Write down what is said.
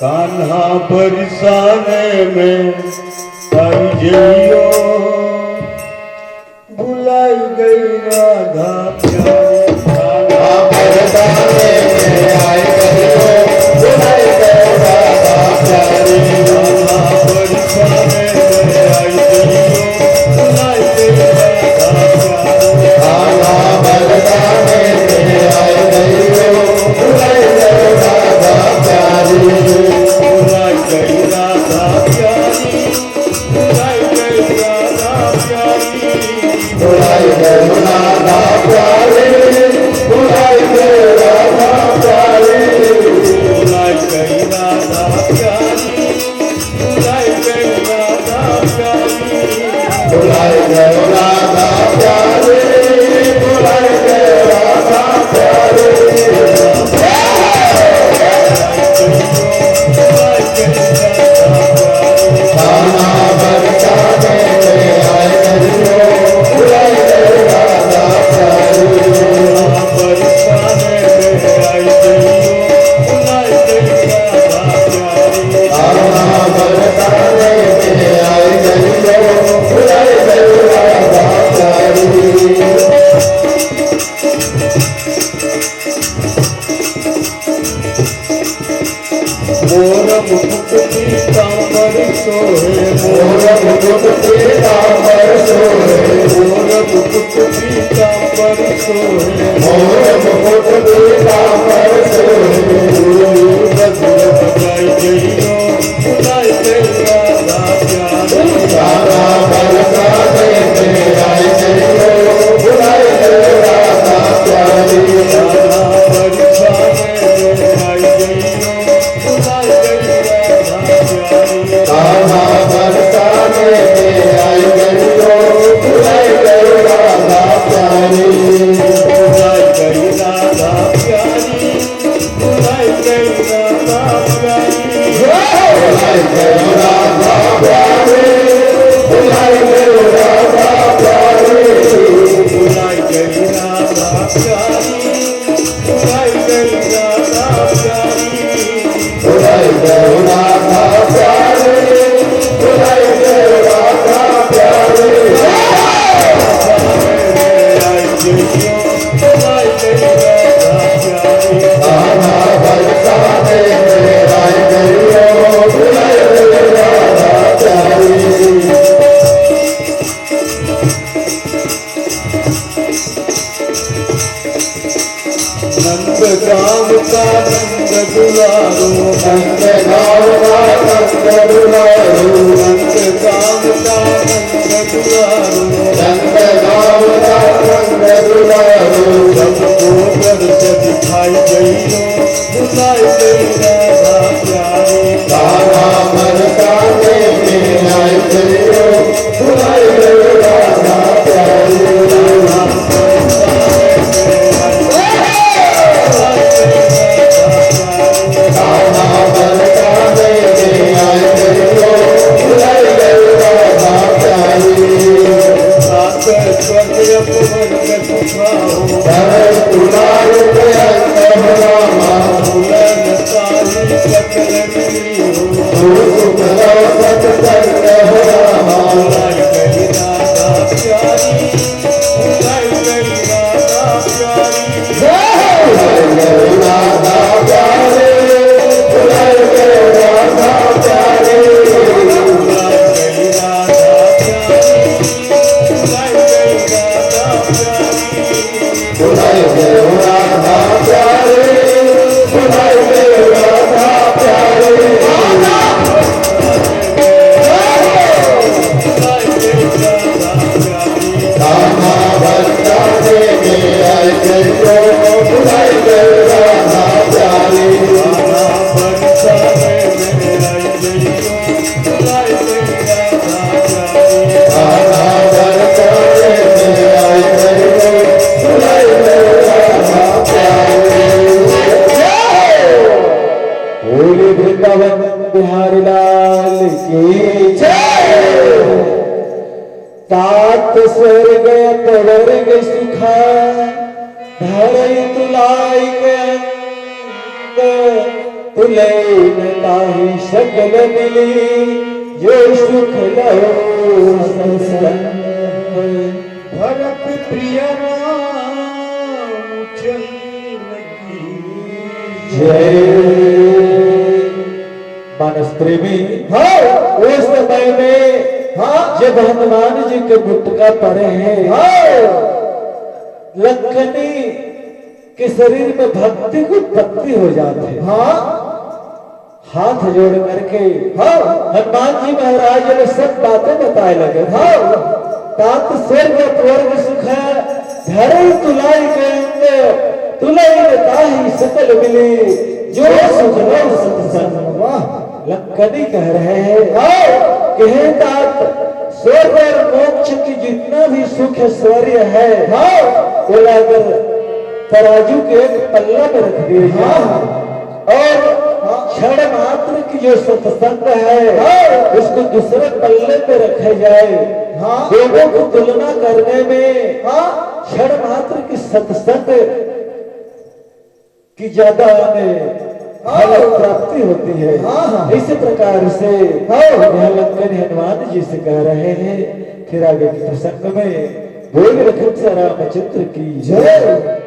कान्हा बरसाने में आई जइयो, बुलाई गई राधा प्यारी। कान्हा बरसाने में आई जइयो, बुलाई गई राधा प्यारी। कान्हा बरसाने में आई जइयो, बुलाई गई राधा प्यारी। कान्हा बरसाने में आई जइयो, बुलाई गई राधा प्यारी। बुलाई गई राधा प्यारी, बुलाई गई राधा प्यारी, बुलाई गई राधा प्यारी, बुलाई गई राधा प्यारी, बुलाई गई राधा प्यारी, बुलाई गई राधा प्यारी, बुलाई गई राधा प्यारी, बुलाई गई राधा प्यारी। कान्हा बरसाने में आई जइयो, बुलाई गई राधा प्यारी। कान्हा बरसाने में आई जइयो, बुलाई गई राधा प्यारी। कान्हा बरसाने में आई जइयो, बुलाई गई राधा प्यारी। मोर मुकुट पीतांबर सोहे, मोर मुकुट पीतांबर सोहे, मोर मुकुट पीतांबर सोहे, मोर मुकुट पीतांबर सोहे। बजर बजाई जइयो, बुलाई गई राधा प्यारी। कान्हा बरसाने में आई जइयो, बुलाई गई राधा प्यारी। कान्हा बरसाने में आई जइयो, बुलाई गई राधा प्यारी। कान्हा बरसाने में आई जइयो, बुलाई गई राधा प्यारी। बुलाई गई राधा प्यारी, बुलाई गई राधा प्यारी, बुलाई गई राधा प्यारी, बुलाई गई राधा प्यारी, बुलाई गई राधा प्यारी, बुलाई गई राधा प्यारी, बुलाई गई राधा प्यारी, बुलाई गई राधा प्यारी। आई जइयो, बुलाई गई राधा प्यारी। कान्हा बरसाने में आई जइयो, बुलाई गई राधा प्यारी। नंद गाँव का नंद दुलारो, नंद गाँव का नंद दुलारो, नंद गाँव का नंद दुलारो, नंद गाँव का नंद दुलारो। सबको दर्श दिखाई जइयो, बुलाई गई राधा प्यारी। कान्हा बरसाने में आई जइयो, बुलाई गई राधा प्यारी। कान्हा बरसाने में आई कान्हा बरसाने में आई जइयो, बुलाई गई राधा प्यारी। सात स्वर्ग अपवर्ग सुखाओ, धर तुलार प्रयत्न रामा, फूलन साही सकल मिली हो, सुख रसत सर्ग रामा। बुलाई गई राधा प्यारी, बुलाई गई राधा प्यारी, बुलाई गई राधा प्यारी, बुलाई गई राधा प्यारी, बुलाई गई राधा प्यारी, बुलाई गई राधा प्यारी, बुलाई गई राधा प्यारी, बुलाई गई राधा प्यारी। कान्हा बरसाने में आई जइयो, बुलाई गई राधा प्यारी। कान्हा बरसाने में आई जइयो, बुलाई गई राधा प्यारी। कान्हा बरसाने में आई जइयो, बुलाई गई राधा प्यारी। बोले वृंदावन बिहारी लाल की जय। तात स्वर्ग अपवर्ग सुखा, धरई तुलाई के तुलैन ताहि सकल मिली जो सुख लो सत्संग भरत प्रिय रामचंद्र की जय। मानस प्रेमी हाँ उस समय में हाँ जब हनुमान जी के गुटका पड़े हैं हाँ लखनी के शरीर में भक्ति को पत्ती हो जाते हैं हाँ हाथ जोड़ करके हाँ हनुमान जी महाराज ने सब बातें बताए लगे हाँ तात स्वर्ग स्वर्ग सुख धरे तुलाई के अंदर तुलाई ताहि सकल मिली जो सुख लो सत्संग वाह लखनी कह रहे हैं हाँ कहे तात स्वर्ग और मोक्ष की जितना भी सुख ऐश्वर्य है हाँ वो अगर तराजू के एक पल्ला में रख दिए हाँ और क्षण मात्र की जो सत्संग है हाँ उसको दूसरे पल्ले पे रखे जाए हाँ दोनों को तुलना करने में हाँ क्षण मात्र की सत्संग की ज्यादा प्राप्ति होती है इसी प्रकार से लंकन हनुमान जी से कह रहे हैं फिर आगे के प्रसंग में बोल रखन से रामचंद्र की जय।